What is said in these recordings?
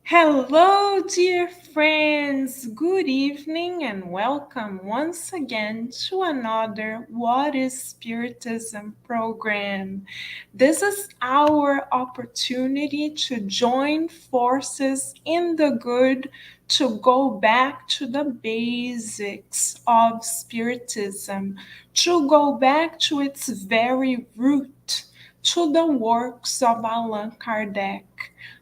Hello, dear friends. Good evening and welcome once again to another What is Spiritism program. This is our opportunity to join forces in the good, to go back to the basics of Spiritism, to go back to its very root, to the works of Allan Kardec.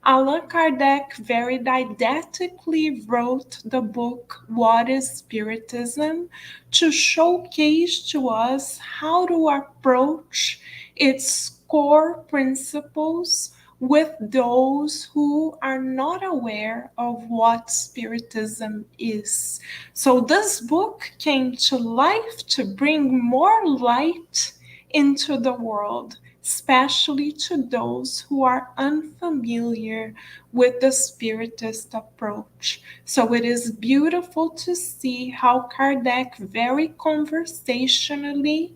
Allan Kardec very didactically wrote the book What is Spiritism to showcase to us how to approach its core principles with those who are not aware of what Spiritism is. So, this book came to life to bring more light into the world, especially to those who are unfamiliar with the Spiritist approach. So it is beautiful to see how Kardec very conversationally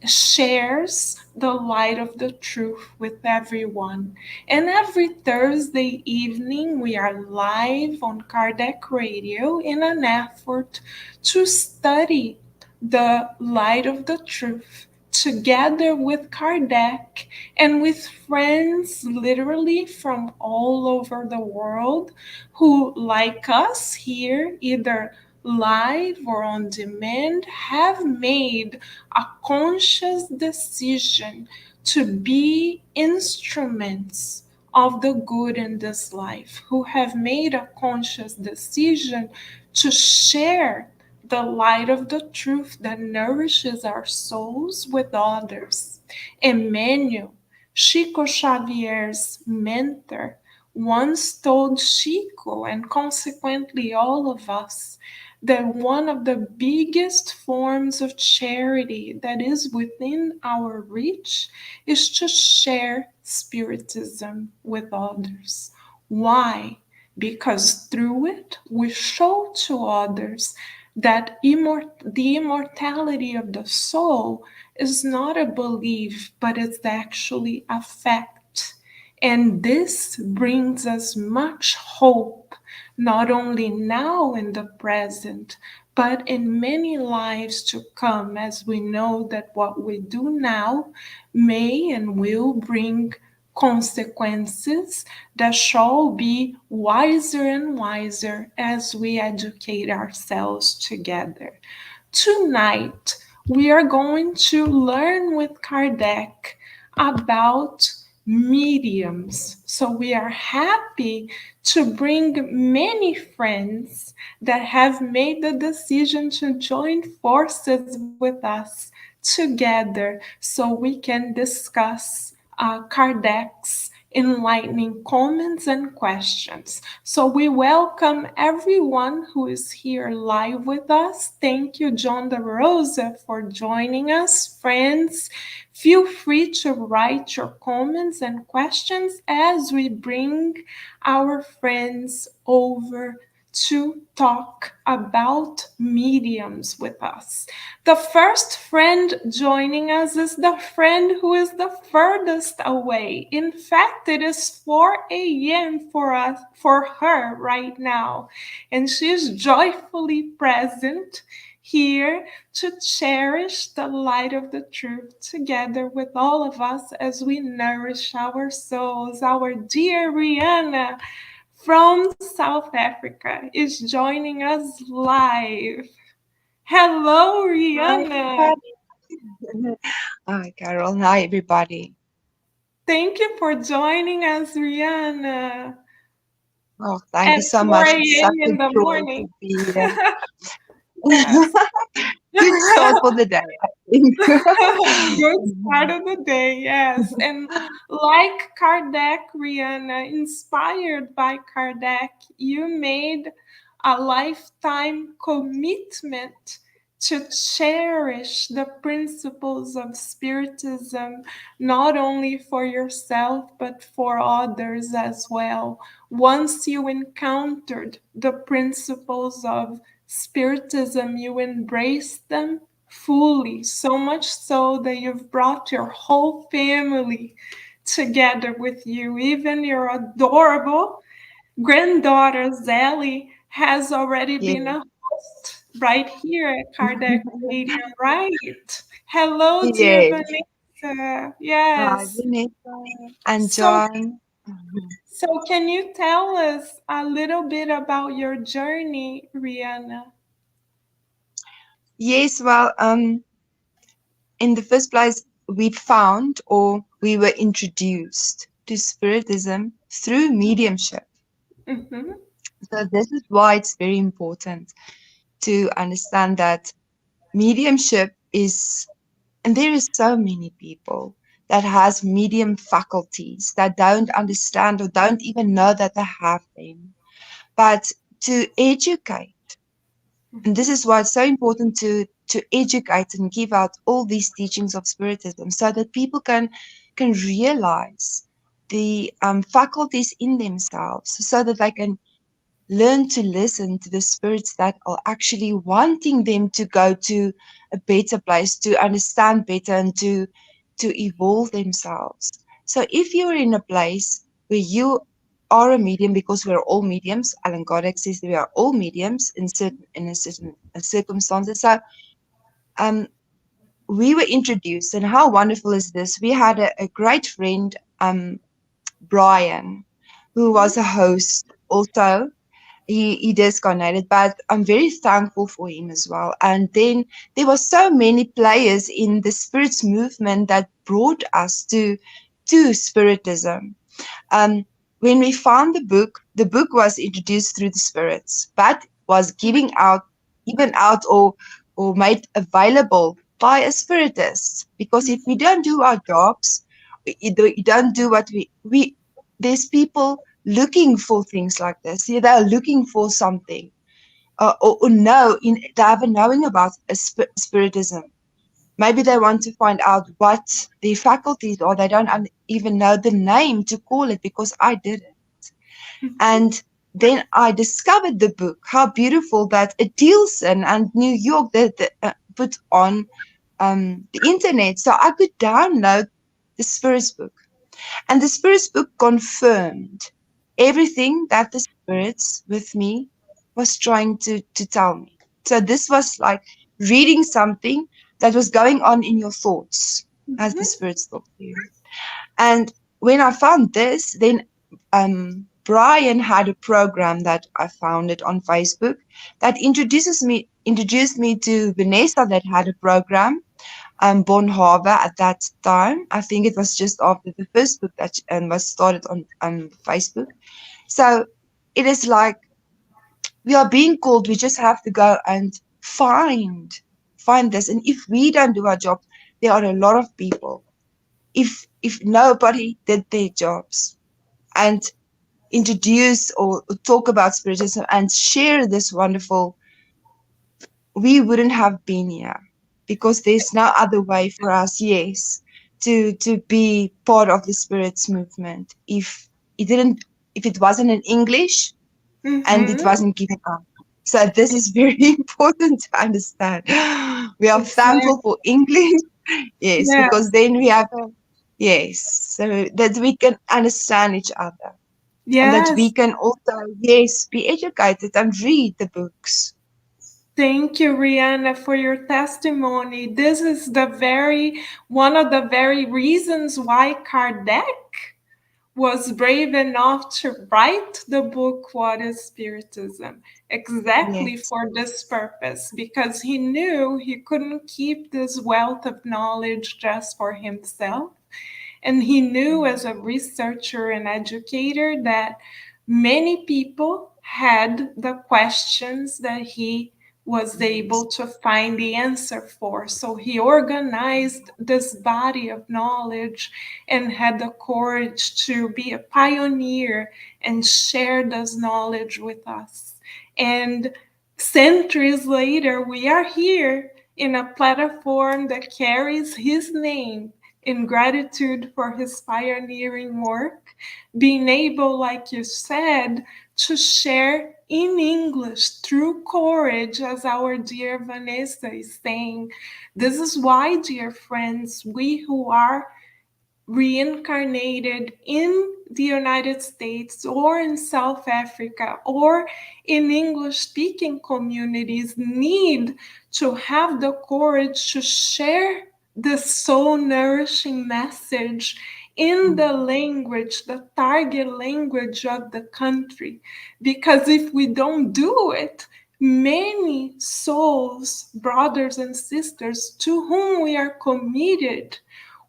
shares the light of the truth with everyone. And every Thursday evening, we are live on Kardec Radio in an effort to study the light of the truth together with Kardec and with friends literally from all over the world who, like us here, either live or on demand, have made a conscious decision to be instruments of the good in this life, who have made a conscious decision to share the light of the truth that nourishes our souls with others. Emmanuel, Chico Xavier's mentor, once told Chico, and consequently all of us, that one of the biggest forms of charity that is within our reach is to share Spiritism with others. Why? Because through it we show to others that the immortality of the soul is not a belief, but it's actually a fact. And this brings us much hope, not only now in the present, but in many lives to come, as we know that what we do now may and will bring consequences that shall be wiser and wiser as we educate ourselves together. Tonight, we are going to learn with Kardec about mediums. So, we are happy to bring many friends that have made the decision to join forces with us together so we can discuss Kardec's enlightening comments and questions. So we welcome everyone who is here live with us. Thank you, John De Rosa, for joining us. Friends, feel free to write your comments and questions as we bring our friends over to talk about mediums with us. The first friend joining us is the friend who is the furthest away. In fact, it is 4 a.m. for her right now, and she is joyfully present here to cherish the light of the truth together with all of us as we nourish our souls. Our dear Rihanna from South Africa is joining us live. Hello, Hi, Rihanna. everybody. Hi, Carol. Hi, everybody. Thank you for joining us, Rihanna, Oh, thank at you so 4 much. It's a.m. such a in the joy to morning. be here. Yes. Good start for the day, I think. Good start of the day, yes. And like Kardec, Rihanna, inspired by Kardec, you made a lifetime commitment to cherish the principles of Spiritism, not only for yourself, but for others as well. Once you encountered the principles of Spiritism, you embraced them fully, so much so that you've brought your whole family together with you, even your adorable granddaughter Zelly has already been Yes. a host right here at Kardec Radio, right? Hello, dear Yes. Vanessa. Hi, Yes. Vanessa and So, John. Mhm. so can you tell us a little bit about your journey, Rihanna? Yes, well, in the first place, we found or we were introduced to Spiritism through mediumship. Mm-hmm. So this is why it's very important to understand that mediumship is, and there is so many people that has medium faculties that don't understand or don't even know that they have them. But to educate, and this is why it's so important to educate and give out all these teachings of Spiritism so that people can realize the faculties in themselves so that they can learn to listen to the spirits that are actually wanting them to go to a better place, to understand better, and to evolve themselves. So if you're in a place where you are a medium, because we're all mediums, Allan Kardec says we are all mediums in a certain circumstances. So um, we were introduced, and how wonderful is this? We had a great friend, Brian, who was a host also. He disconnected, but I'm very thankful for him as well. And then there were so many players in the spirits movement that brought us to Spiritism. Um, when we found the book was introduced through the spirits, but was given out or made available by a spiritist. Because if we don't do our jobs, we don't do what we there's people looking for things like this. Yeah, they're looking for something or they have a knowing about spiritism. Maybe they want to find out what their faculties are. They don't even know the name to call it because I did it. And then I discovered the book, how beautiful that it deals in, and New York that put on the internet. So I could download the Spirits book. And the Spirits book confirmed everything that the spirits with me was trying to tell me. So this was like reading something that was going on in your thoughts as the Mm-hmm. spirits talk to you. And when I found this, then Brian had a program that I founded on Facebook that introduced me to Vanessa that had a program, Bon Harbor at that time. I think it was just after the first book that was started on Facebook. So it is like we are being called. We just have to go and find this. And if we don't do our job, there are a lot of people. If nobody did their jobs and introduce or talk about spiritism and share this wonderful, we wouldn't have been here because there's no other way for us, yes, to be part of the spirits movement if it wasn't in English and it Mm-hmm. wasn't given out. So this is very important to understand. We are Exactly. thankful for English, yes, Yeah. because then we have yes, so that we can understand each other and that we Yes. can also, yes, be educated and read the books. Thank you, Rihanna, for your testimony. This is the very one of the very reasons why Kardec was brave enough to write the book What is Spiritism? Exactly Yes, for this purpose, because he knew he couldn't keep this wealth of knowledge just for himself. And he knew as a researcher and educator that many people had the questions that he was able yes, to find the answer for. So he organized this body of knowledge and had the courage to be a pioneer and share this knowledge with us. And centuries later, we are here in a platform that carries his name in gratitude for his pioneering work, being able, like you said, to share in English through courage, as our dear Vanessa is saying. This is why, dear friends, we who are reincarnated in the United States or in South Africa or in English speaking communities need to have the courage to share the soul nourishing message in the language, the target language of the country. Because if we don't do it, many souls, brothers and sisters to whom we are committed,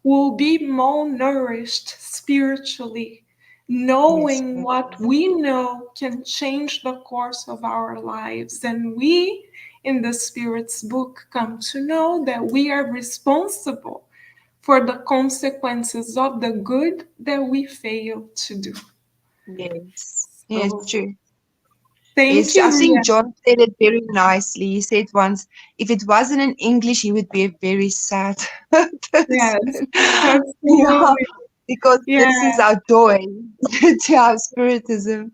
will be malnourished spiritually. Yes. Knowing what we know can change the course of our lives. And we, in the Spirit's book, come to know that we are responsible for the consequences of the good that we fail to do. Yes. Yes, So, true. thank Yes, I you, think Ria. John said it very nicely. He said once, if it wasn't in English, he would be a very sad Yes, person. Yeah, absolutely. because this is Yeah. our joy to our spiritism.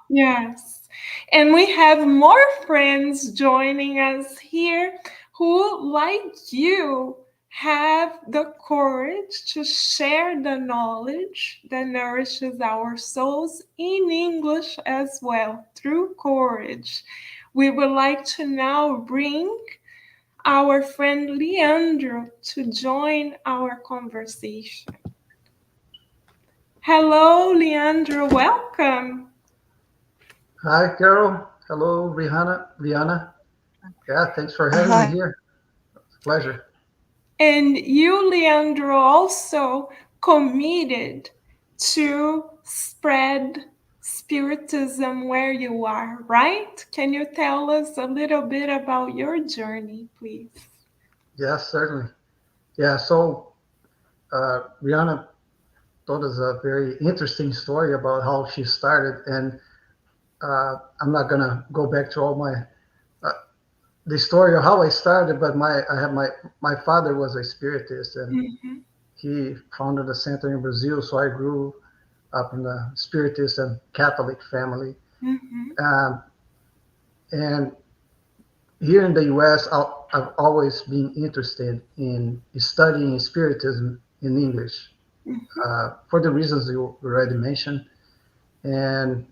Yes. And we have more friends joining us here who, like you, have the courage to share the knowledge that nourishes our souls in English as well through courage. We would like to now bring our friend Leandro to join our conversation. Hello, Leandro. Welcome. Hi, Carol. Hello, Rihanna. Yeah, thanks for having me Hi. here. It's a pleasure. And you, Leandro, also committed to spread Spiritism where you are, right? Can you tell us a little bit about your journey, please? Yes, certainly. Yeah, so Rihanna told us a very interesting story about how she started, and I'm not gonna go back to all uh, the story of how I started, but my father was a spiritist, and Mm-hmm, he founded a center in Brazil, so I grew up in a spiritist and Catholic family. mm-hmm, Um, and here in the US, I've always been interested in studying Spiritism in English mm-hmm, for the reasons you already mentioned. And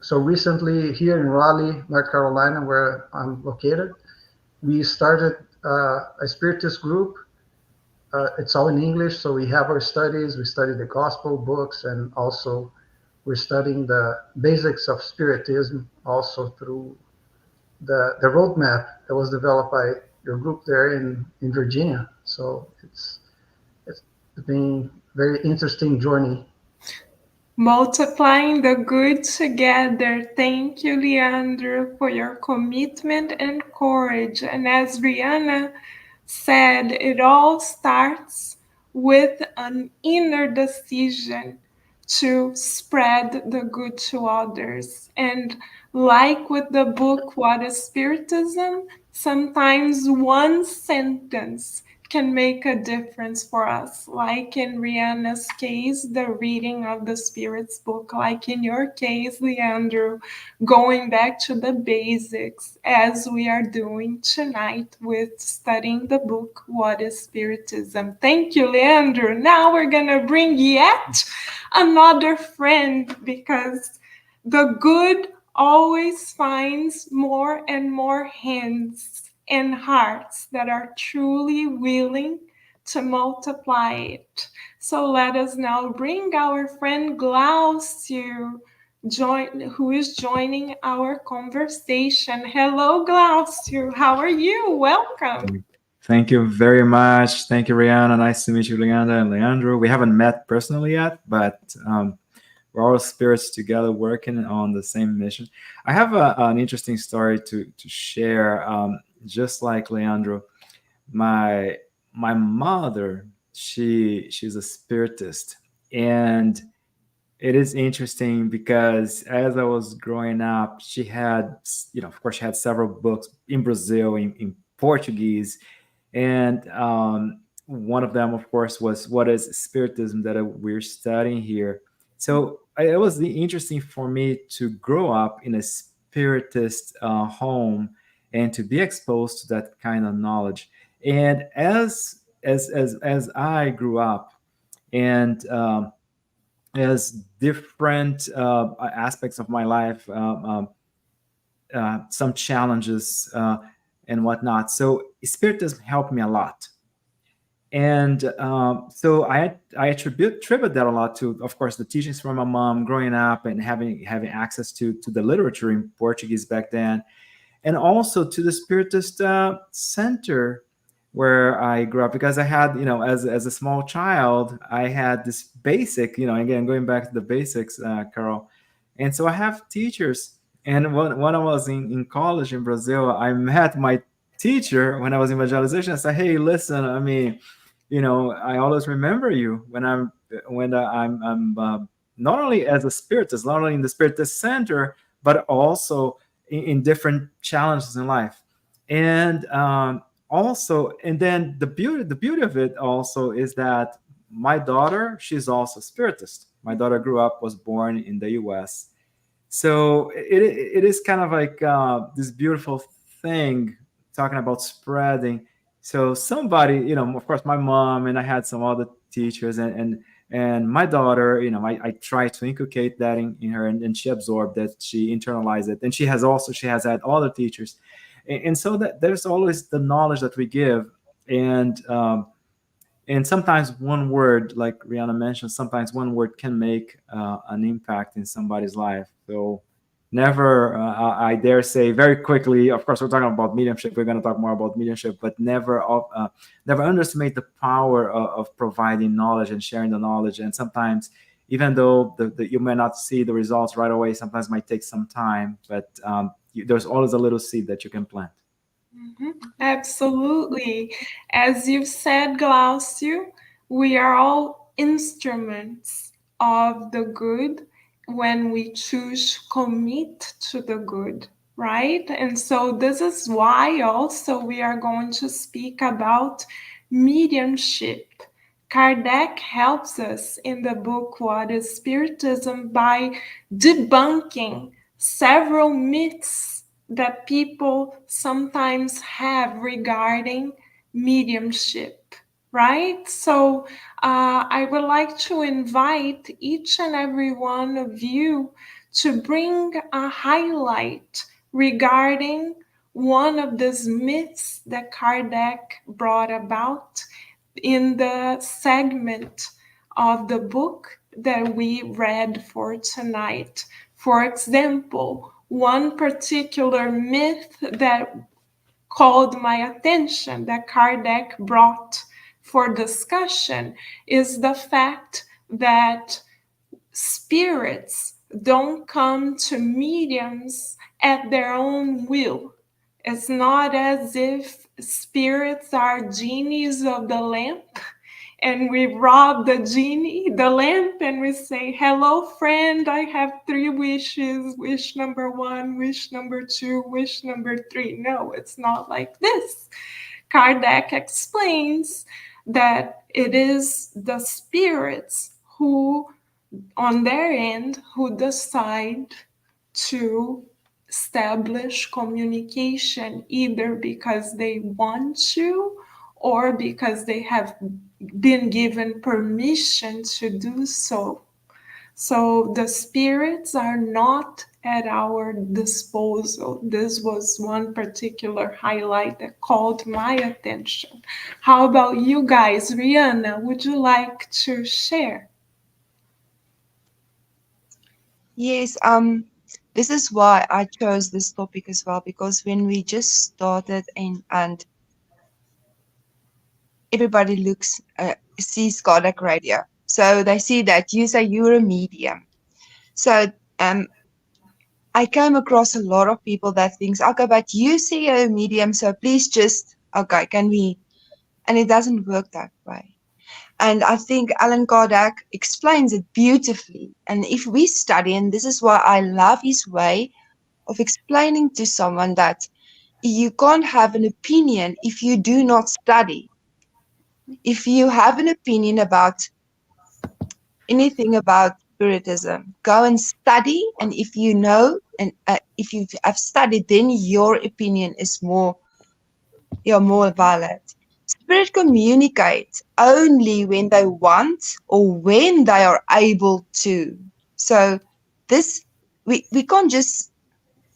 so recently, here in Raleigh, North Carolina, where I'm located, we started a Spiritist group. It's all in English, so we have our studies. We study the gospel books, and also we're studying the basics of Spiritism also through the roadmap that was developed by your group there in Virginia. So it's been very interesting journey. multiplying the good together. Thank you, Leandro, for your commitment and courage. And as Rihanna said, it all starts with an inner decision to spread the good to others. And like with the book, What is Spiritism? Sometimes one sentence can make a difference for us. Like in Rihanna's case, the reading of the Spirit's book, like in your case, Leandro, going back to the basics as we are doing tonight with studying the book, What is Spiritism? Thank you, Leandro. Now we're going to bring yet another friend because the good always finds more and more hands and hearts that are truly willing to multiply it. So let us now bring our friend Glaucio, who is joining our conversation. Hello, Glaucio. How are you? Welcome. Thank you very much. Thank you, Rihanna. Nice to meet you, Leandro and Leandro. We haven't met personally yet, but we're all spirits together working on the same mission. I have an interesting story to share. Just like Leandro, my my mother, she's a spiritist, and it is interesting because as I was growing up, she had, of course, she had several books in Brazil in Portuguese, and one of them, of course, was What is Spiritism that we're studying here. So it was interesting for me to grow up in a Spiritist home and to be exposed to that kind of knowledge. And as I grew up, and as different aspects of my life, some challenges and whatnot. So Spiritism helped me a lot. And so I attribute that a lot to, of course, the teachings from my mom growing up and having access to the literature in Portuguese back then, and also to the Spiritist center where I grew up, because I had, as a small child, I had this basic, again, going back to the basics, Carol. And so I have teachers. And when I was in college in Brazil, I met my teacher when I was in evangelization. I said, hey, listen, I mean, I always remember you when I'm not only as a spiritist, not only in the Spiritist center, but also in different challenges in life. And also, and then the beauty of it also is that my daughter, she's also a Spiritist. My daughter was born in the US. So it is kind of like this beautiful thing, talking about spreading. So somebody, of course, my mom, and I had some other teachers, and my daughter, I try to inculcate that in her, and she absorbed it, she internalized it, and she has had other teachers, and so that there's always the knowledge that we give. And sometimes one word, like Rihanna mentioned, sometimes one word can make an impact in somebody's life. So never, I dare say, very quickly, of course, we're talking about mediumship. We're going to talk more about mediumship, but never underestimate the power of providing knowledge and sharing the knowledge. And sometimes, even though you may not see the results right away, sometimes it might take some time, but there's always a little seed that you can plant. Absolutely. As you said, Glaucio, we are all instruments of the good when we choose commit to the good, right? And so this is why also we are going to speak about mediumship. Kardec helps us in the book What is Spiritism by debunking several myths that people sometimes have regarding mediumship, right? So I would like to invite each and every one of you to bring a highlight regarding one of these myths that Kardec brought about in the segment of the book that we read for tonight. For example, one particular myth that called my attention that Kardec brought for discussion is the fact that spirits don't come to mediums at their own will. It's not as if spirits are genies of the lamp and we rob the lamp, and we say, hello, friend, I have 3 wishes. Wish number 1, wish number 2, wish number 3. No, it's not like this. Kardec explains that it is the spirits who, on their end, who decide to establish communication, either because they want to or because they have been given permission to do so. So the spirits are not at our disposal. This was one particular highlight that called my attention. How about you guys? Rihanna, would you like to share? Yes, this is why I chose this topic as well, because when we just started and everybody sees Kardec radio. So they see that you say you're a medium. So I came across a lot of people that thinks, okay, but you say you're a medium, so please just, okay, can we? And it doesn't work that way. And I think Allan Kardec explains it beautifully. And if we study, and this is why I love his way of explaining to someone that you can't have an opinion if you do not study. If you have an opinion about anything about Spiritism, go and study. And if you know, and if you have studied, then your opinion is more valid. Spirit communicates only when they want or when they are able to. So this we can't just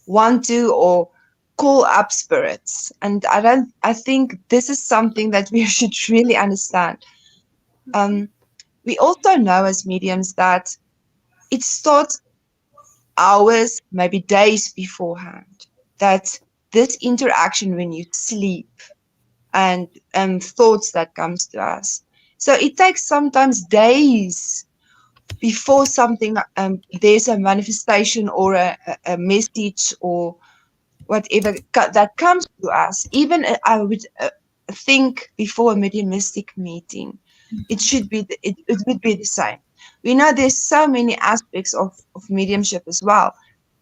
want to or call up spirits. And I think this is something that we should really understand. Um, we also know as mediums that it starts hours, maybe days beforehand. That this interaction when you sleep and thoughts that comes to us. So it takes sometimes days before something there's a manifestation or a message or whatever that comes to us. Even I would think before a mediumistic meeting, it should be it would be the same. We know there's so many aspects of mediumship as well.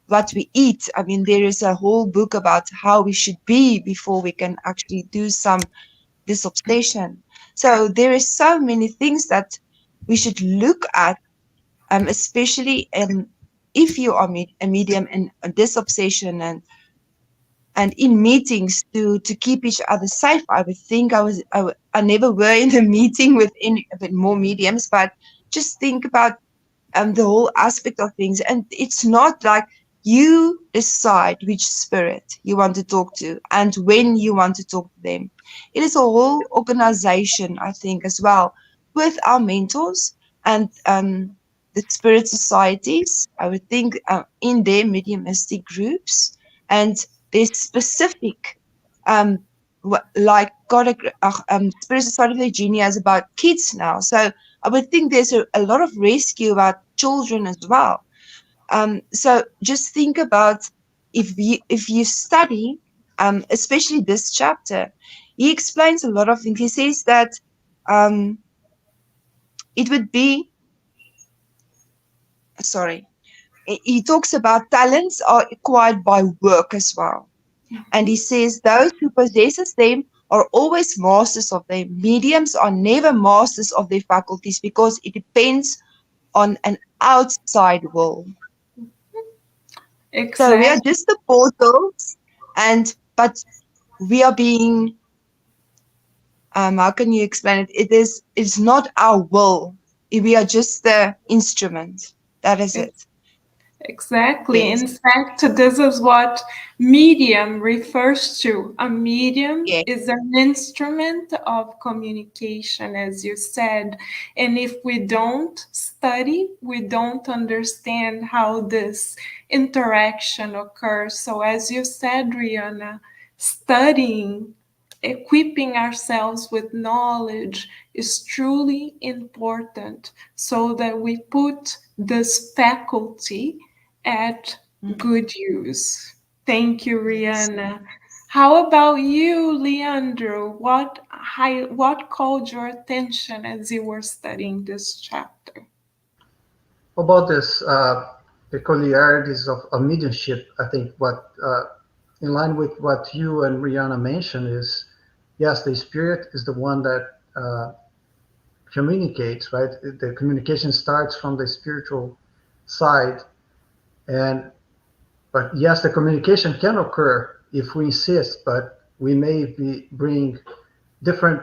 What we eat. I mean, there is a whole book about how we should be before we can actually do some disobsession. So there is so many things that we should look at, especially if you are a medium and a disobsession and in meetings to keep each other safe. I would think I never were in a meeting with any a bit more mediums, but just think about the whole aspect of things. And it's not like you decide which spirit you want to talk to and when you want to talk to them. It is a whole organization, I think, as well, with our mentors and the spirit societies. I would think in their mediumistic groups, and there's specific like Spirit Society of Virginia is about kids now. So I would think there's a lot of rescue about children as well. So just think about if you study, especially this chapter, he explains a lot of things. He says that um, it would be sorry. He talks about talents are acquired by work as well. And he says those who possesses them are always masters of them. Mediums are never masters of their faculties because it depends on an outside will. So we are Exactly. just the portals, and but we are being how can you explain it? It's not our will. We are just the instrument. That is it. Exactly. Yes. In fact, this is what medium refers to. A medium Yeah. is an instrument of communication, as you said. And if we don't study, we don't understand how this interaction occurs. So, as you said, Rihanna, studying, equipping ourselves with knowledge is truly important so that we put this faculty at Mhm. good use. Thank you, Yes. Rihanna. How about you, Leandro? What called your attention as you were studying this chapter? About this peculiarities of mediumship, I think what in line with what you and Rihanna mentioned is, yes, the spirit is the one that communicates, right? The communication starts from the spiritual side, and but yes, the communication can occur if we insist, but we may bring different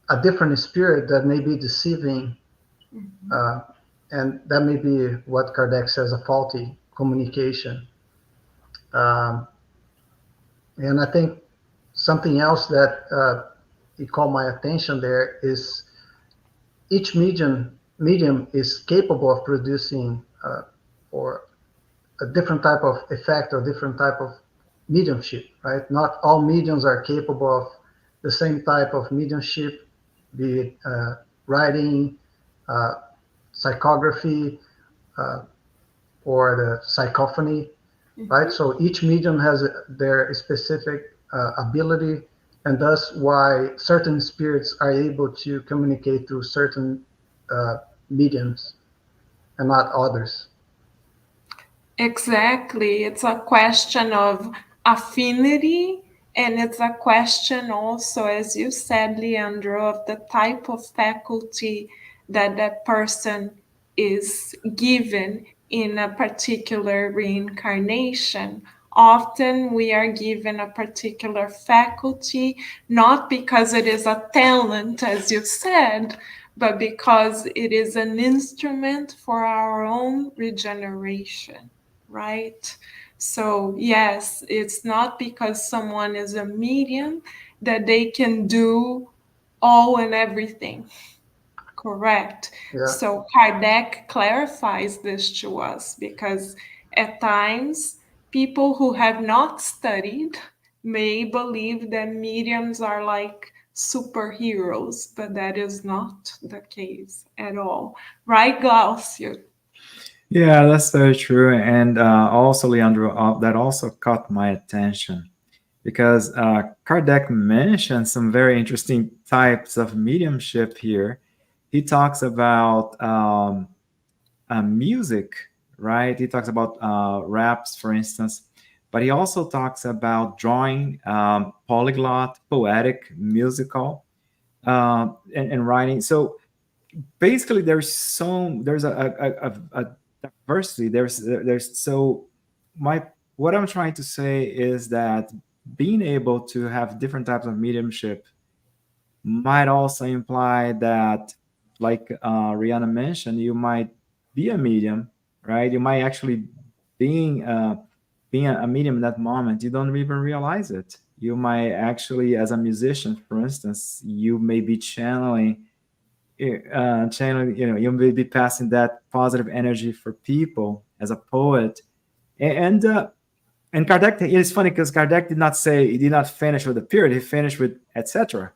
a different spirit that may be deceiving, uh, and that may be what Kardec says a faulty communication. Um, and I think something else that it caught my attention there is each medium is capable of producing or a different type of effect or different type of mediumship, right? Not all mediums are capable of the same type of mediumship, be it writing, uh, psychography, uh, or the psychophony, right? Mhm. So each medium has their specific ability, and thus why certain spirits are able to communicate through certain uh, mediums and not others. Exactly. It's a question of affinity, and it's a question also, as you said, Leandro, of the type of faculty that that person is given in a particular reincarnation. Often we are given a particular faculty, not because it is a talent, as you said, but because it is an instrument for our own regeneration, right? So, yes, it's not because someone is a medium that they can do all and everything. Correct. Yeah. So Kardec clarifies this to us because at times people who have not studied may believe that mediums are like superheroes, but that is not the case at all. Right, Glaucio? Yeah, that's very true. And also, Leandro, that also caught my attention because Kardec mentioned some very interesting types of mediumship here. He talks about music, right? He talks about raps, for instance, but he also talks about drawing, polyglot, poetic, musical, and writing. So basically, there's a diversity. There's so my what I'm trying to say is that being able to have different types of mediumship might also imply that, like Rihanna mentioned, you might be a medium, right? You might actually being being a medium in that moment. You don't even realize it. You might actually, as a musician, for instance, you may be channeling. You may be passing that positive energy for people as a poet, and and Kardec. It is funny because Kardec did not say he did not finish with a period. He finished with etc.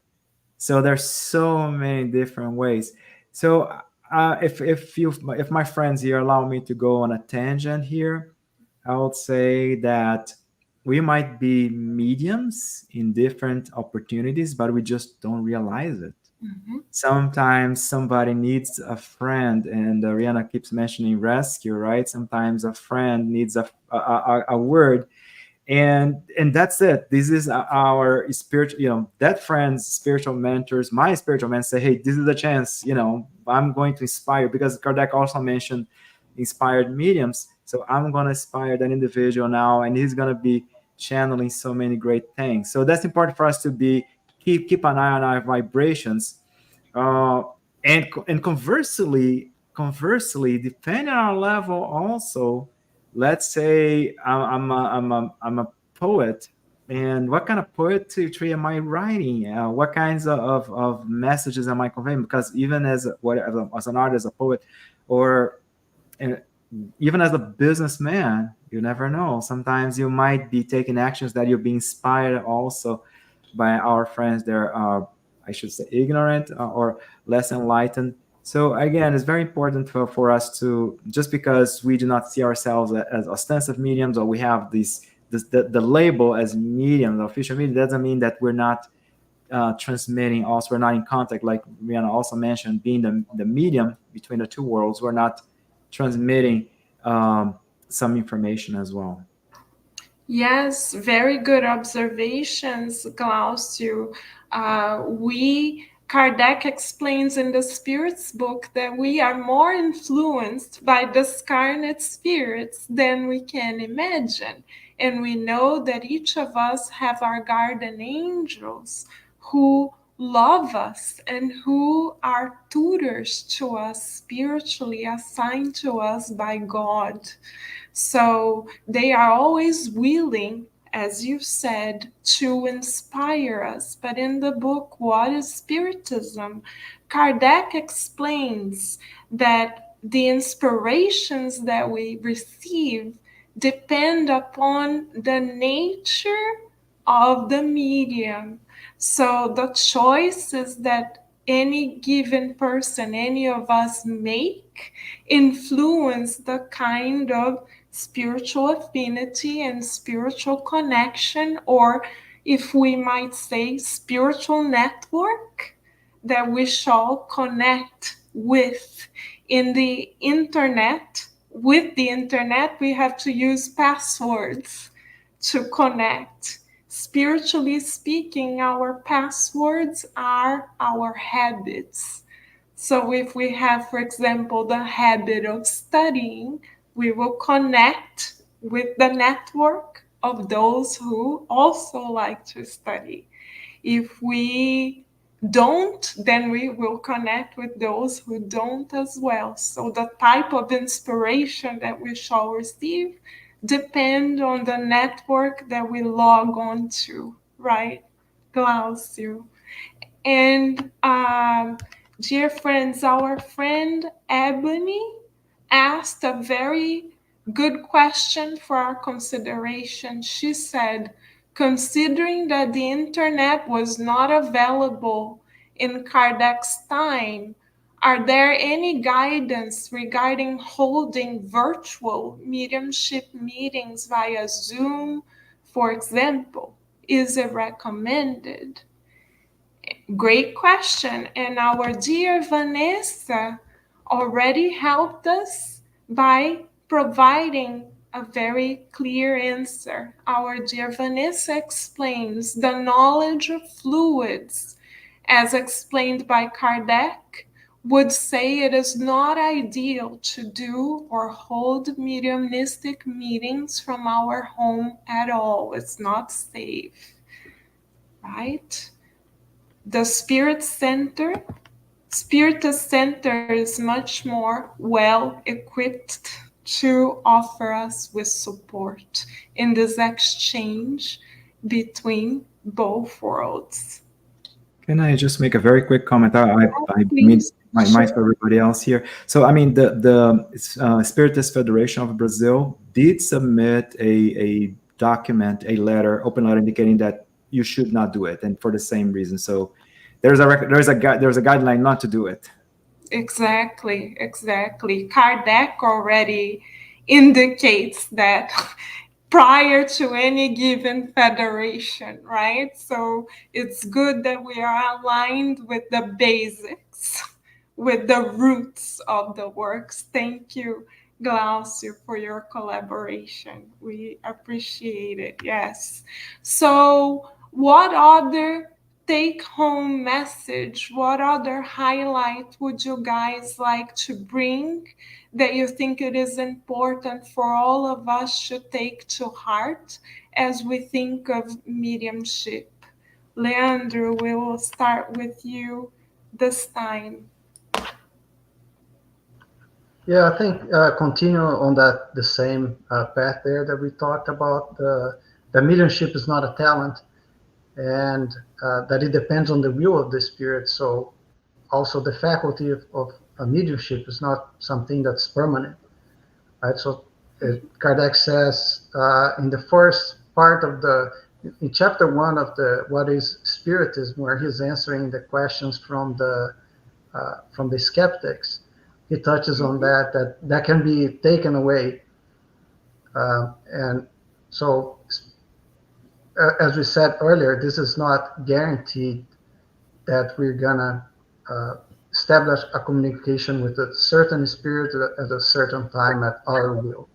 So there's so many different ways. So if my friends here allow me to go on a tangent here, I would say that we might be mediums in different opportunities, but we just don't realize it. Mm-hmm. Sometimes somebody needs a friend, and Rihanna keeps mentioning rescue, right? Sometimes a friend needs a word, and that's it. This is our spiritual, that friends, spiritual mentors, my spiritual men say, hey, this is a chance, I'm going to inspire, because Kardec also mentioned inspired mediums. So I'm going to inspire that individual now, and he's going to be channeling so many great things. So that's important for us to be keep an eye on our vibrations. uh, and conversely, depending on our level, also, let's say I'm a poet, and what kind of poetry am I writing? What kinds of messages am I conveying? Because even as an artist, a poet, or uh, even as a businessman, you never know. Sometimes you might be taking actions that you'll be inspired also by our friends. They're, I should say, ignorant or less enlightened. So again, it's very important for us to, just because we do not see ourselves as ostensive mediums, or we have the label as medium, the official medium, doesn't mean that we're not transmitting. Also, we're not in contact, like Rihanna also mentioned, being the medium between the two worlds. We're not transmitting some information as well. Yes, very good observations, Glaucio. Kardec explains in the Spirits book that we are more influenced by discarnate spirits than we can imagine. And we know that each of us have our guardian angels who love us and who are tutors to us spiritually, assigned to us by God. So they are always willing, as you said, to inspire us. But in the book, What is Spiritism? Kardec explains that the inspirations that we receive depend upon the nature of the medium. So the choices that any given person, any of us make, influence the kind of spiritual affinity and spiritual connection, or if we might say, spiritual network that we shall connect with. In the internet, with the internet, we have to use passwords to connect. Spiritually speaking, our passwords are our habits. So if we have, for example, the habit of studying, we will connect with the network of those who also like to study. If we don't, then we will connect with those who don't as well. So the type of inspiration that we shall receive depend on the network that we log on to, right, Glaucio? And dear friends, our friend Ebony asked a very good question for our consideration. She said, considering that the internet was not available in Kardec's time, are there any guidance regarding holding virtual mediumship meetings via Zoom, for example? Is it recommended? Great question. And our dear Vanessa already helped us by providing a very clear answer. Our dear Vanessa explains the knowledge of fluids, as explained by Kardec, would say it is not ideal to do or hold mediumistic meetings from our home at all. It's not safe, right? The Spiritist Center is much more well equipped to offer us with support in this exchange between both worlds. Can I just make a very quick comment? I mean, Please, my mind for everybody else here. So, I mean, the Spiritist Federation of Brazil did submit a document, a letter, open letter, indicating that you should not do it, and for the same reason. So, there's a guideline not to do it. exactly, exactly. Kardec already indicates that prior to any given federation, right? So it's good that we are aligned with the basics, with the roots of the works. Thank you, Glaucio, for your collaboration. We appreciate it. Yes. So, what other take home message, what other highlight would you guys like to bring that you think it is important for all of us to take to heart as we think of mediumship? Leandro, we will start with you this time. Yeah, I think continue on that the same path there that we talked about. The mediumship is not a talent, and that it depends on the will of the spirit. So also the faculty of a mediumship is not something that's permanent, right? So Kardec says in the first part of in chapter 1 of the What is Spiritism, where he's answering the questions from the skeptics, he touches on that can be taken away, and so as we said earlier, this is not guaranteed that we're gonna establish a communication with a certain spirit at a certain time at our will.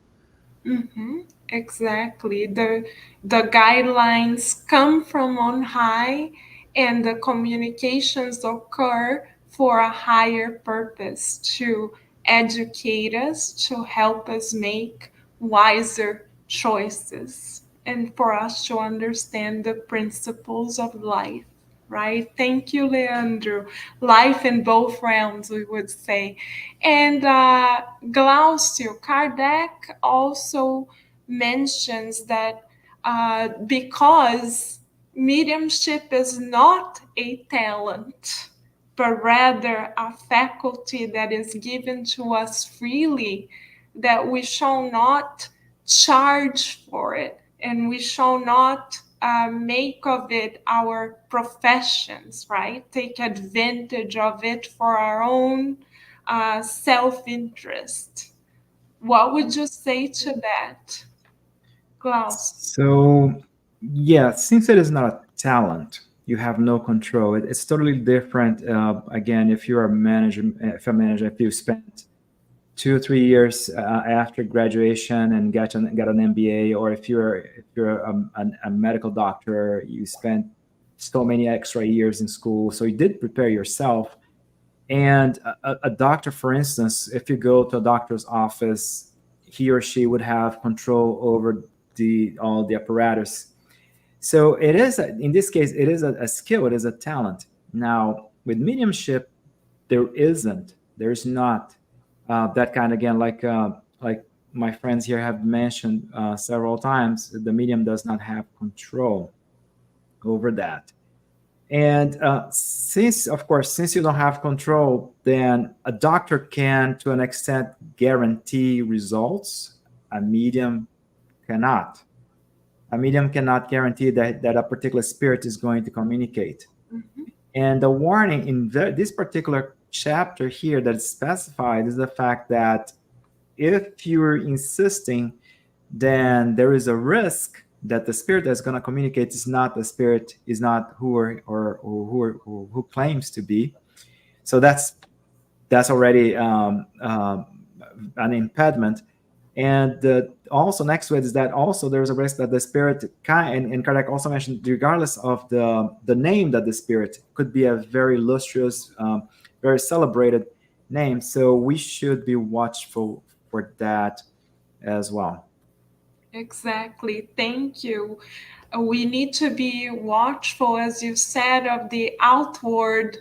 Mm-hmm. Exactly. The guidelines come from on high, and the communications occur for a higher purpose to educate us, to help us make wiser choices, and for us to understand the principles of life. Right? Thank you, Leandro. Life in both realms, we would say. And Glaucio, Kardec also mentions that because mediumship is not a talent, but rather a faculty that is given to us freely, that we shall not charge for it, and we shall not make of it our professions, right? Take advantage of it for our own self interest. What would you say to that, Klaus? So, yeah, since it is not a talent, you have no control. It's totally different. Again, if you're a manager, if you spent 2 or 3 years after graduation and get an MBA, or if you're a medical doctor, you spent so many extra years in school, so you did prepare yourself. And a doctor, for instance, if you go to a doctor's office, he or she would have control over the all the apparatus. So it is in this case it is a skill, it is a talent. Now with mediumship, there's not that kind, again, like my friends here have mentioned several times. The medium does not have control over that. And since, of course, since you don't have control, then a doctor can, to an extent, guarantee results. A medium cannot. A medium cannot guarantee that a particular spirit is going to communicate. Mm-hmm. And the warning in this particular chapter here that is specified is the fact that if you're insisting, then there is a risk that the spirit that's going to communicate is not the spirit, is not who claims to be. So that's already an impediment. And also next to it is that also there's a risk that the spirit, and Kardec also mentioned, regardless of the name that the spirit, could be a very illustrious, very celebrated name. So we should be watchful for that as well. Exactly. Thank you. We need to be watchful, as you said, of the outward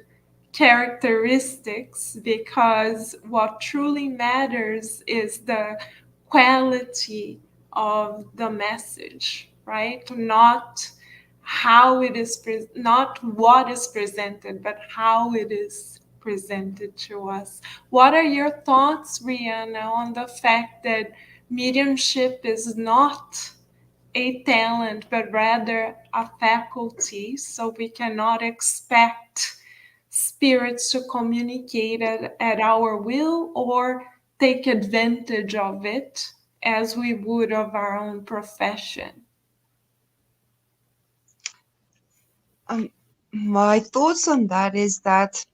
characteristics, because what truly matters is the quality of the message, right? Not how it is, not what is presented, but how it is presented to us. What are your thoughts, Rihanna, on the fact that mediumship is not a talent, but rather a faculty? So we cannot expect spirits to communicate at our will or take advantage of it as we would of our own profession. My thoughts on that is that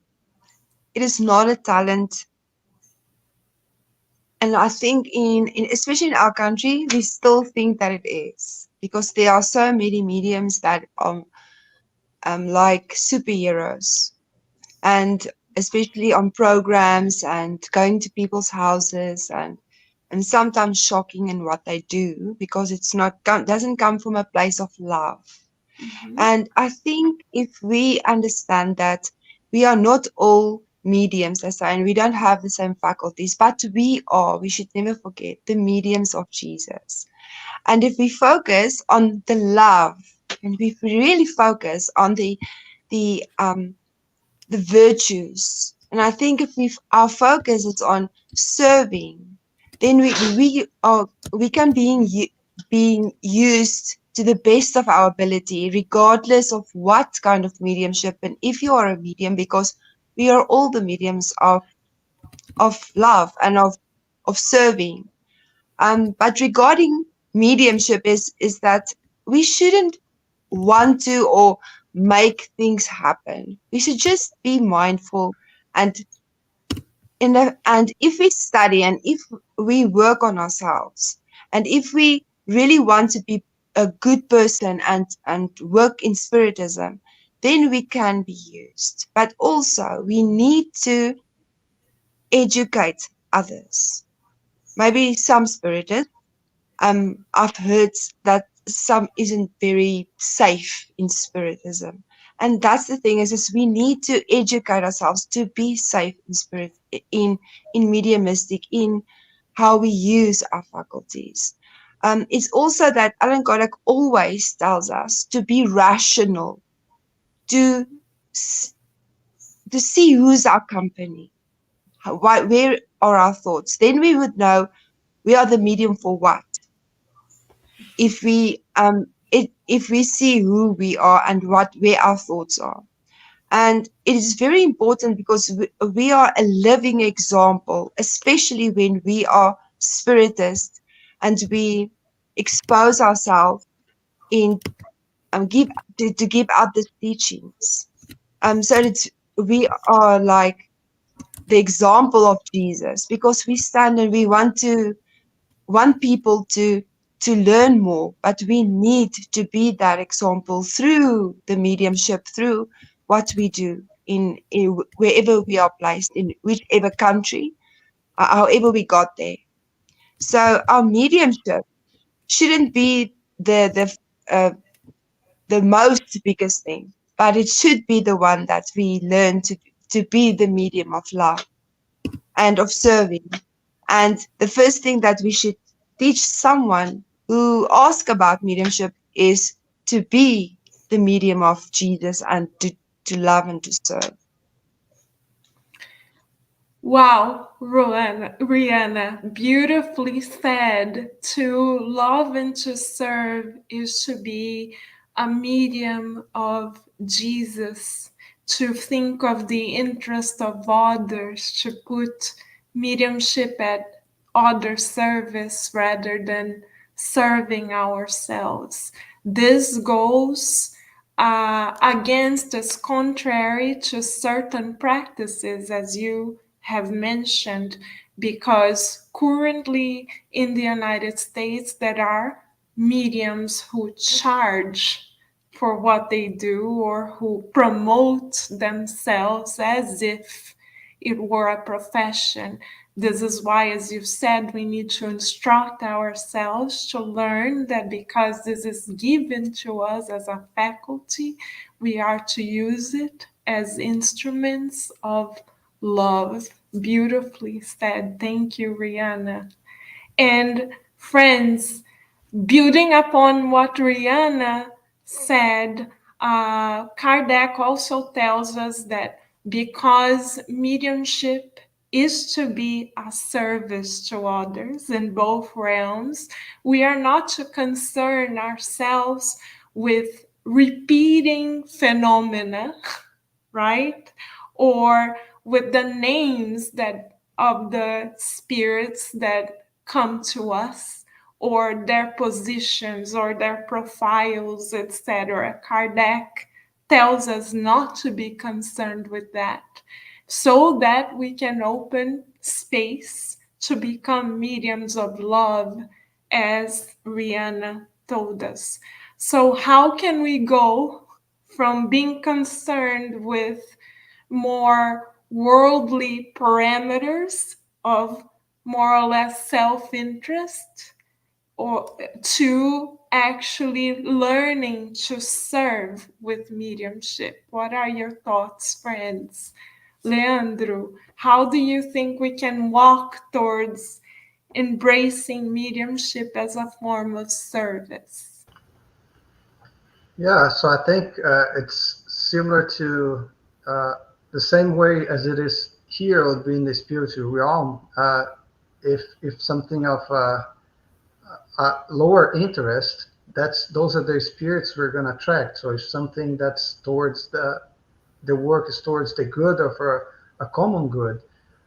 it is not a talent. And I think especially in our country, we still think that it is, because there are so many mediums that are like superheroes, and especially on programs and going to people's houses, and sometimes shocking in what they do, because it's not doesn't come from a place of love. Mm-hmm. And I think if we understand that we are not all mediums, as and we don't have the same faculties, but we should never forget, the mediums of Jesus. And if we focus on the love, and if we really focus on the virtues, and I think if our focus is on serving, then we can being used to the best of our ability, regardless of what kind of mediumship. And if you are a medium, because we are all the mediums of love and of serving. But regarding mediumship is that we shouldn't want to or make things happen. We should just be mindful, and and if we study and if we work on ourselves, and if we really want to be a good person and work in Spiritism, then we can be used. But also we need to educate others. Maybe some Spiritists, I've heard that some isn't very safe in Spiritism. And that's the thing is we need to educate ourselves to be safe in spirit, in mediumistic, in how we use our faculties. It's also that Allan Kardec always tells us to be rational, to see who's our company, where are our thoughts. Then we would know we are the medium for what. If we see who we are and where our thoughts are. And it is very important, because we are a living example, especially when we are Spiritists and we expose ourselves in to give out the teachings. So we are like the example of Jesus, because we stand and we want people to learn more, but we need to be that example through the mediumship, through what we do in wherever we are placed, in whichever country, however we got there. So our mediumship shouldn't be the most biggest thing, but it should be the one that we learn to be the medium of love and of serving. And the first thing that we should teach someone who asks about mediumship is to be the medium of Jesus and to love and to serve. Wow, Rihanna, beautifully said. To love and to serve is to be a medium of Jesus, to think of the interest of others, to put mediumship at other service rather than serving ourselves. This goes against, is contrary to certain practices, as you have mentioned, because currently in the United States there are mediums who charge for what they do or who promote themselves as if it were a profession. This is why, as you said, we need to instruct ourselves to learn that because this is given to us as a faculty, we are to use it as instruments of love. Beautifully said. Thank you, Rihanna. And friends, building upon what Rihanna said, Kardec also tells us that because mediumship is to be a service to others in both realms, we are not to concern ourselves with repeating phenomena, right? Or with the names that of the spirits that come to us, or their positions or their profiles, etc. Kardec tells us not to be concerned with that, so that we can open space to become mediums of love, as Rihanna told us. So, how can we go from being concerned with more worldly parameters of more or less self-interest, or to actually learning to serve with mediumship? What are your thoughts, friends? Leandro, how do you think we can walk towards embracing mediumship as a form of service? Yeah, so I think it's similar to uh, the same way as it is here would be in the spiritual realm. If something of lower interest, those are the spirits we're going to attract. So if something that's towards the work is towards the good of a common good,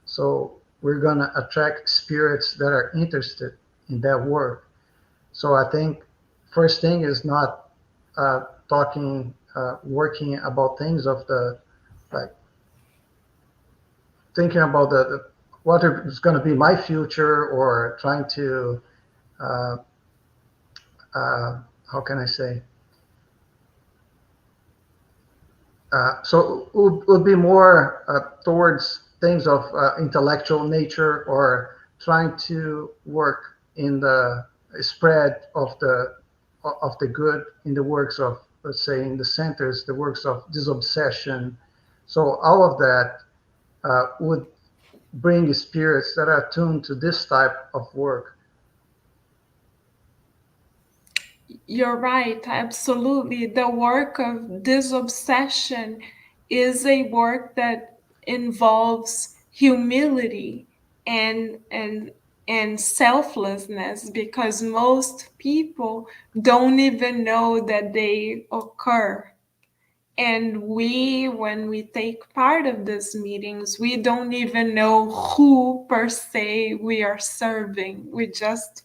so we're going to attract spirits that are interested in that work. So I think first thing is not working about things of the, like, thinking about the what is going to be my future, or trying to uh, how can I say, so it would be more towards things of intellectual nature, or trying to work in the spread of the good in the works of, let's say, in the centers, the works of disobsession. So all of that would bring spirits that are attuned to this type of work. You're right, absolutely. The work of disobsession is a work that involves humility and and and selflessness, because most people don't even know that they occur. And we, when we take part of these meetings, we don't even know who per se we are serving. We just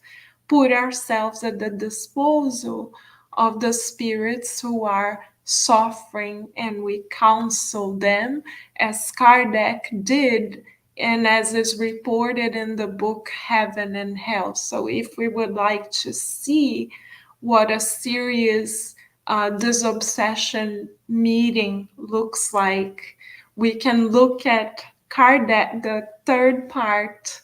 put ourselves at the disposal of the spirits who are suffering, and we counsel them, as Kardec did, and as is reported in the book Heaven and Hell. So if we would like to see what a serious disobsession meeting looks like, we can look at Kardec, the third part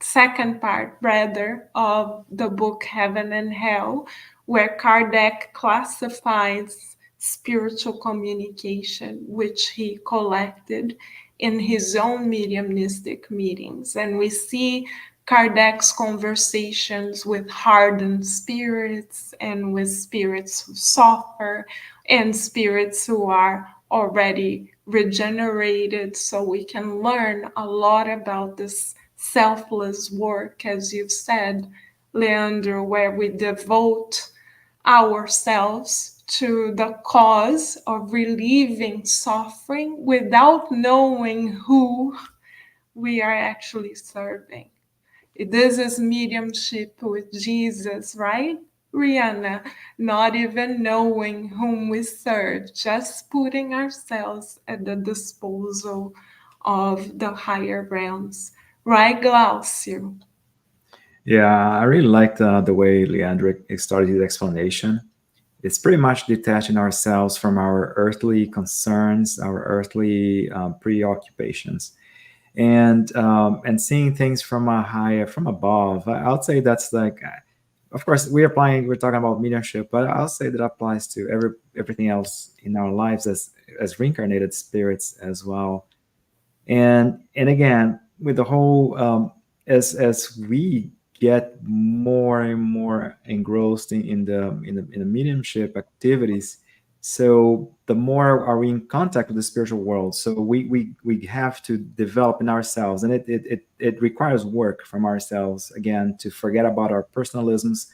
second part, rather, of the book Heaven and Hell, where Kardec classifies spiritual communication, which he collected in his own mediumistic meetings. And we see Kardec's conversations with hardened spirits and with spirits who suffer and spirits who are already regenerated. So we can learn a lot about this selfless work, as you've said, Leandro, where we devote ourselves to the cause of relieving suffering without knowing who we are actually serving. This is mediumship with Jesus, right? Rihanna, not even knowing whom we serve, just putting ourselves at the disposal of the higher realms. Right, Glaucio? Yeah, I really liked the way Leandro started his explanation. It's pretty much detaching ourselves from our earthly concerns, our earthly preoccupations, and seeing things from a higher, from above. I'll say that's like, of course, we're talking about mediumship, but I'll say that applies to everything else in our lives as reincarnated spirits as well. And again, with the whole as we get more and more engrossed in the mediumship activities, so the more are we in contact with the spiritual world. So we have to develop in ourselves, and it requires work from ourselves, again, to forget about our personalisms.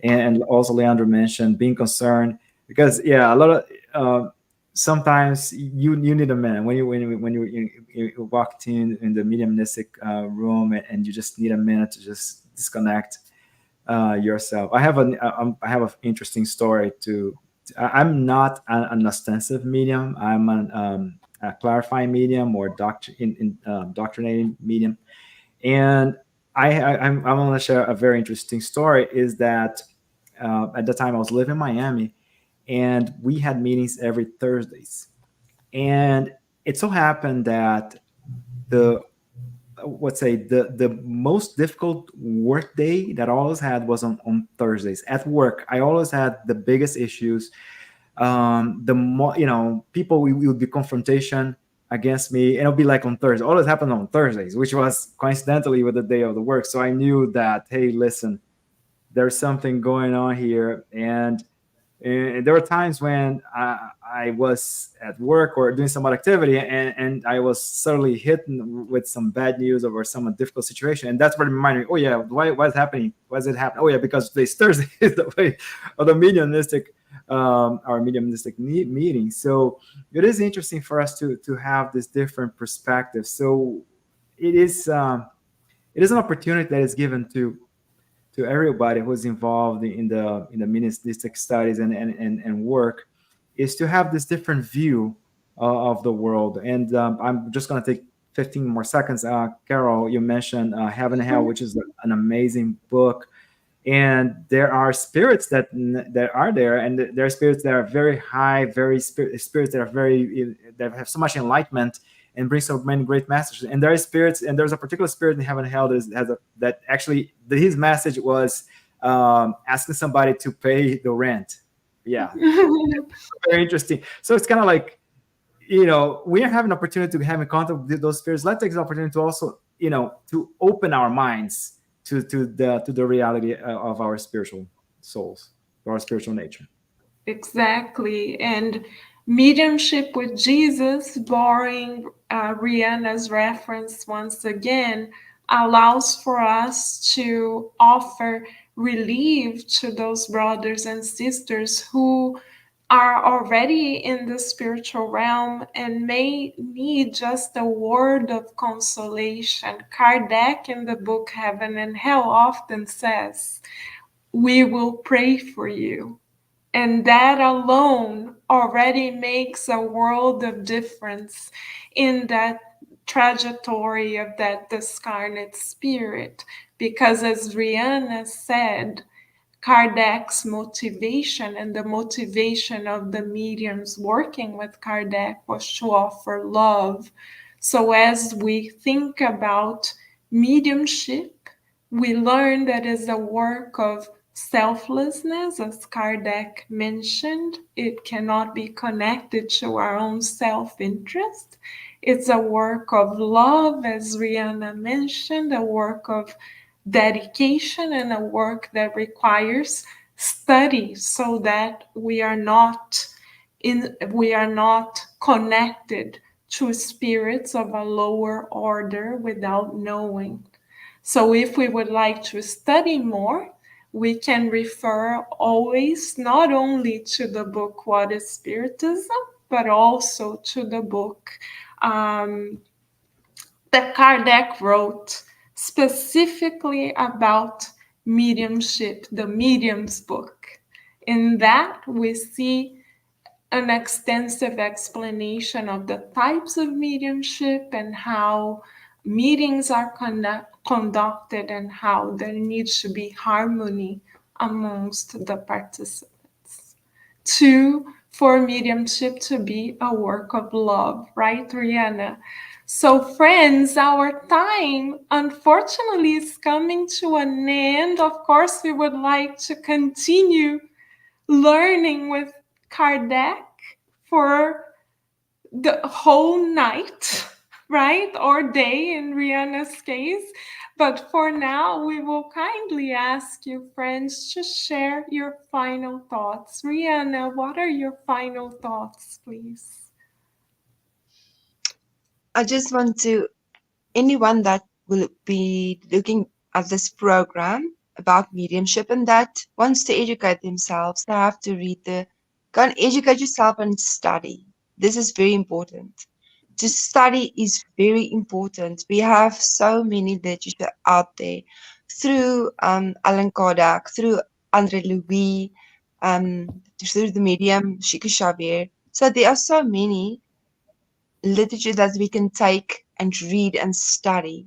And also Leandro mentioned being concerned, because yeah, a lot of sometimes you need a minute when you walked in the mediumistic room, and you just need a minute to just disconnect yourself. I have an interesting story to. I'm not an ostensive medium. I'm a clarifying medium, or doctrinating medium. And I'm going to share a very interesting story. Is that at the time I was living in Miami, and we had meetings every Thursdays. And it so happened that the let's say the most difficult work day that I always had was on Thursdays at work. I always had the biggest issues. The more, people, we would be confrontation against me, and it'll be like on Thursday. Always happened on Thursdays, which was coincidentally with the day of the work. So I knew that, hey, listen, there's something going on here. And there were times when I was at work or doing some other activity, and I was suddenly hit with some bad news over some difficult situation. And that's what reminded me, oh, yeah, what's happening? Why is it happening? Oh, yeah, because today's Thursday is the way of the mediumistic, our mediumistic meeting. So it is interesting for us to have this different perspective. So it is an opportunity that is given to everybody who's involved in the mystic studies and work, is to have this different view of the world. And I'm just going to take 15 more seconds. Carol, you mentioned Heaven and Hell, which is an amazing book. And there are spirits that are there, and there are spirits that are very high, very spirits that are very, that have so much enlightenment and bring so many great messages. And there are spirits, and there's a particular spirit in Heaven and Hell that actually his message was asking somebody to pay the rent. Yeah, very interesting. So it's kind of like, we are having an opportunity to have in contact with those spirits. Let's take the opportunity to also, to open our minds to the reality of our spiritual souls, our spiritual nature. Exactly. And mediumship with Jesus, borrowing Rihanna's reference once again, allows for us to offer relief to those brothers and sisters who are already in the spiritual realm and may need just a word of consolation. Kardec, in the book Heaven and Hell, often says, "We will pray for you." And that alone already makes a world of difference in that trajectory of that discarnate spirit. Because as Rihanna said, Kardec's motivation and the motivation of the mediums working with Kardec was to offer love. So as we think about mediumship We learn that is a work of selflessness, as Kardec mentioned. It cannot be connected to our own self interest. It's a work of love, as Rihanna mentioned, a work of dedication, and a work that requires study so that we are not connected to spirits of a lower order without knowing. So, if we would like to study more, we can refer always not only to the book What is Spiritism, but also to the book um, that Kardec wrote specifically about mediumship, the Medium's book. In that, we see an extensive explanation of the types of mediumship and how meetings are conducted and how there needs to be harmony amongst the participants. Two, for mediumship to be a work of love, right, Rihanna? So, friends, our time unfortunately is coming to an end. Of course, we would like to continue learning with Kardec for the whole night, right? Or day in Rihanna's case. But for now, we will kindly ask you, friends, to share your final thoughts. Rihanna, what are your final thoughts, please? I just want to, anyone that will be looking at this program about mediumship and that wants to educate themselves, they have to read go and educate yourself and study. This is very important. To study is very important. We have so many literature out there through Allan Kardec, through Andre Louis, through the medium Chico Xavier. So there are so many literature that we can take and read and study.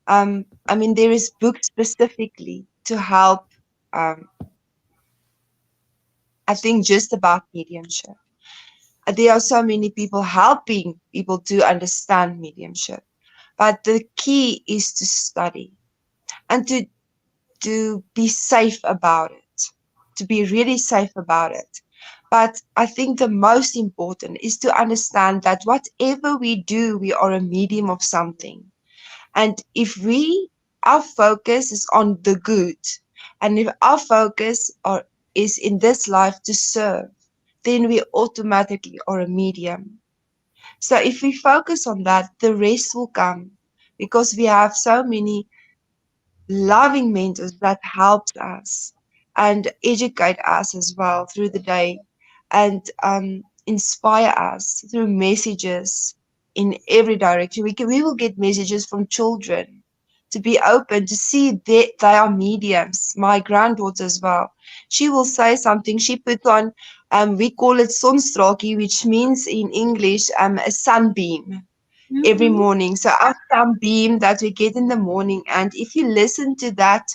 I mean, there is books specifically to help, um, I think, just about mediumship. There are so many people helping people to understand mediumship. But the key is to study and to be safe about it, to be really safe about it. But I think the most important is to understand that whatever we do, we are a medium of something. And if our focus is on the good, and if our focus is in this life to serve, then we automatically are a medium. So if we focus on that, the rest will come because we have so many loving mentors that helps us and educate us as well through the day and inspire us through messages in every direction. We will get messages from children to be open to see they are mediums. My granddaughter as well. She will say something. She put on, we call it sonstraalkie, which means in English a sunbeam every Mm-hmm. morning. So our sunbeam that we get in the morning, and if you listen to that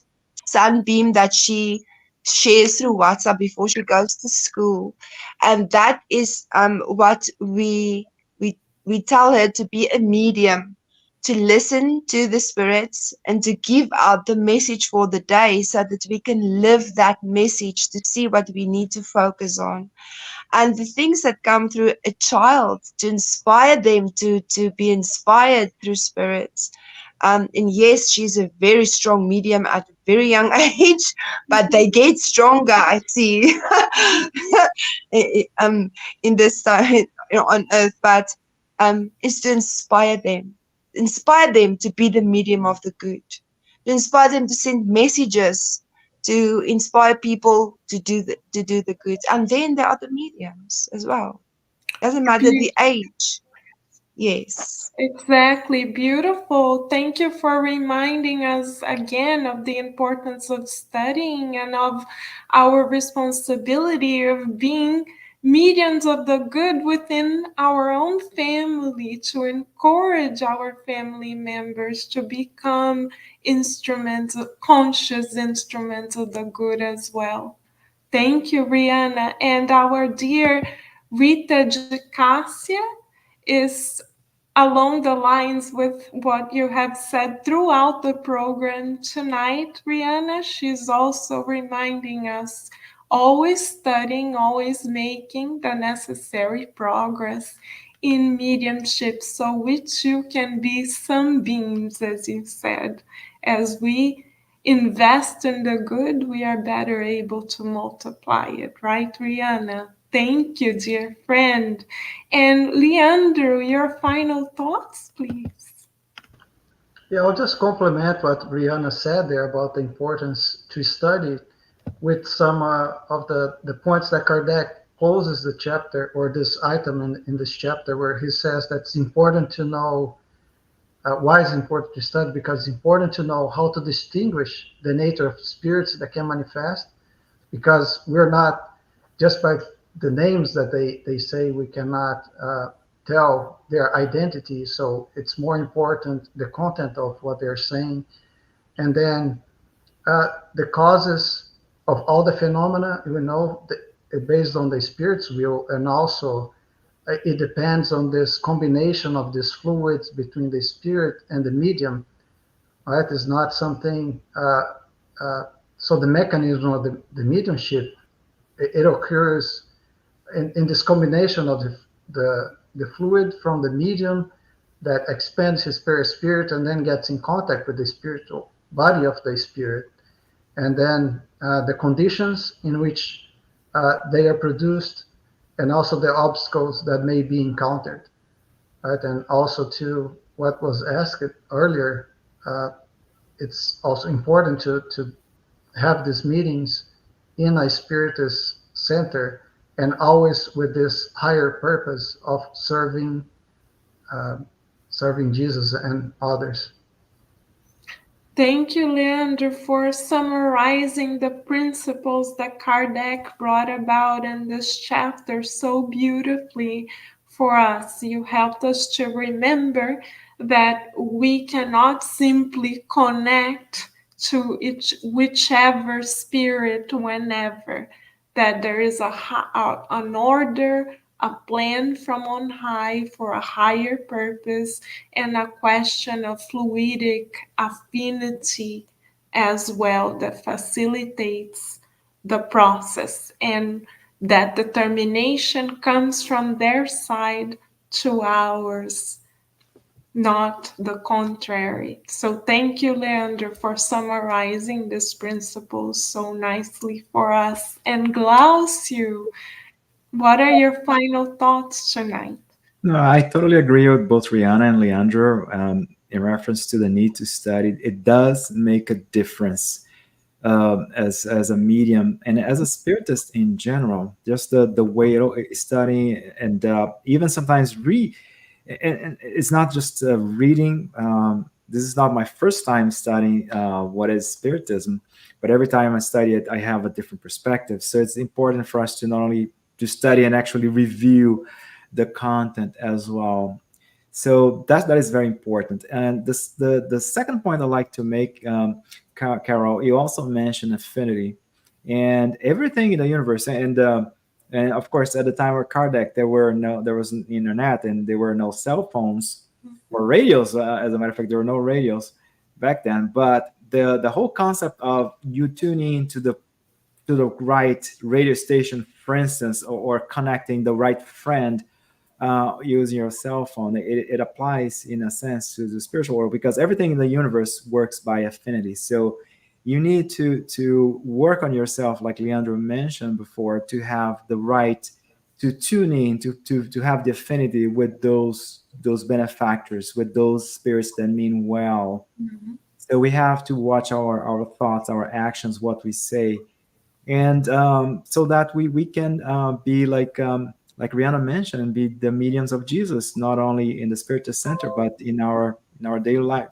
sunbeam that she shares through WhatsApp before she goes to school, and that is what we tell her to be a medium, to listen to the spirits and to give out the message for the day so that we can live that message to see what we need to focus on and the things that come through a child to inspire them to be inspired through spirits. And yes, she's a very strong medium at a very young age, but they get stronger, I see, in this time on earth. But it's to inspire them to be the medium of the good, to inspire them to send messages to inspire people to do the good. And then there are the mediums as well. Doesn't matter the age. Yes. Exactly, beautiful. Thank you for reminding us again of the importance of studying and of our responsibility of being mediums of the good within our own family, to encourage our family members to become instruments, conscious instruments of the good as well. Thank you, Rihanna. And our dear Rita de Cassia is along the lines with what you have said throughout the program tonight, Rihanna, she's also reminding us always studying, always making the necessary progress in mediumship so we too can be sunbeams, as you said. As we invest in the good, we are better able to multiply it, right, Rihanna? Thank you, dear friend. And Leandro, your final thoughts, please. Yeah, I'll just complement what Brianna said there about the importance to study with some of the points that Kardec closes the chapter or this item in this chapter where he says that it's important to know why it's important to study because it's important to know how to distinguish the nature of spirits that can manifest because we're not just by the names that they say we cannot tell their identity. So it's more important the content of what they're saying, and then the causes of all the phenomena. We know that based on the spirit's will, and also it depends on this combination of these fluids between the spirit and the medium. Right, is not something. Uh, so the mechanism of the mediumship it occurs in this combination of the fluid from the medium that expands his perispirit and then gets in contact with the spiritual body of the spirit, and then the conditions in which they are produced, and also the obstacles that may be encountered. Right, and also to what was asked earlier, it's also important to have these meetings in a spiritist center and always with this higher purpose of uh, serving Jesus and others. Thank you, Leandro, for summarizing the principles that Kardec brought about in this chapter so beautifully for us. You helped us to remember that we cannot simply connect to whichever spirit whenever, that there is an order, a plan from on high for a higher purpose, and a question of fluidic affinity as well that facilitates the process, and that determination comes from their side to ours, not the contrary. So thank you, Leandro, for summarizing these principles so nicely for us. And Glaucio, what are your final thoughts tonight? No, I totally agree with both Rihanna and Leandro in reference to the need to study. It does make a difference as a medium and as a spiritist in general. Just the way studying and even sometimes read. And it's not just reading. This is not my first time studying what is spiritism, but every time I study it, I have a different perspective. So it's important for us to not only to study and actually review the content as well. So that is very important. And the second point I'd like to make, Carol, you also mentioned affinity, and everything in the universe, and of course at the time of Kardec there wasn't internet and there were no cell phones or radios. As a matter of fact, there were no radios back then. But the whole concept of you tuning to the right radio station, for instance, or connecting the right friend using your cell phone, it applies in a sense to the spiritual world because everything in the universe works by affinity. So you need to work on yourself, like Leandro mentioned before, to have the right to tune in to have the affinity with those benefactors, with those spirits that mean well. Mm-hmm. So we have to watch our thoughts, our actions, what we say, and so that we can be like Rihanna mentioned, and be the mediums of Jesus, not only in the spiritual center, but in our daily life.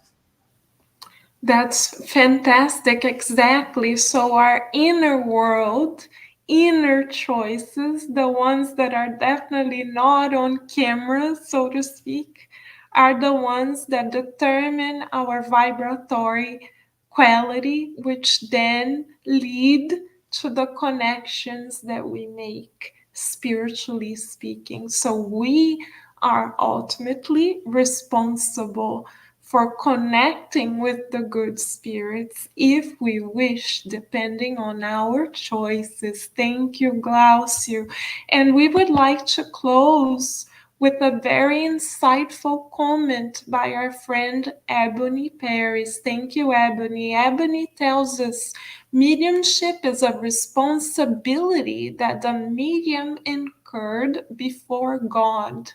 That's fantastic, exactly. So, our inner world, inner choices, the ones that are definitely not on camera, so to speak, are the ones that determine our vibratory quality, which then lead to the connections that we make, spiritually speaking. So, we are ultimately responsible for connecting with the good spirits if we wish, depending on our choices. Thank you, Glaucio. And we would like to close with a very insightful comment by our friend Ebony Paris. Thank you, Ebony. Ebony tells us mediumship is a responsibility that the medium incurred before God.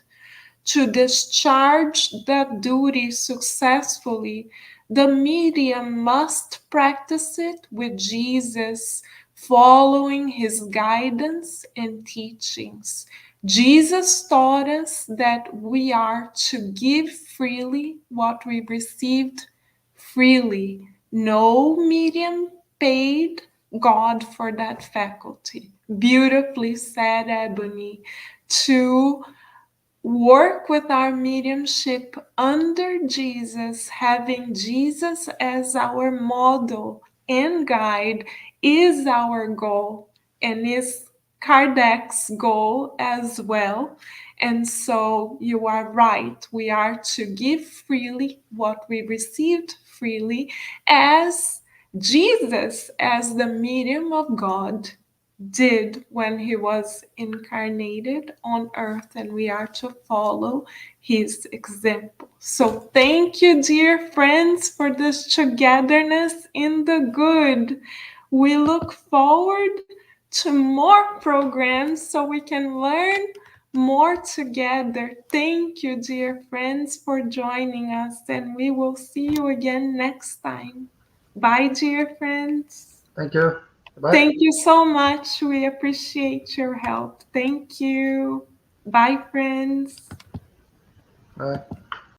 To discharge that duty successfully, the medium must practice it with Jesus, following his guidance and teachings. Jesus taught us that we are to give freely what we received freely. No medium paid God for that faculty. Beautifully said, Ebony. To work with our mediumship under Jesus, having Jesus as our model and guide, is our goal and is Kardec's goal as well. And so you are right, we are to give freely what we received freely, as Jesus, as the medium of God, did when he was incarnated on earth, and we are to follow his example. So thank you, dear friends, for this togetherness in the good. We look forward to more programs so we can learn more together. Thank you, dear friends, for joining us, and we will see you again next time. Bye, dear friends. Thank you. Bye. Thank you so much. We appreciate your help. Thank you. Bye, friends. Bye.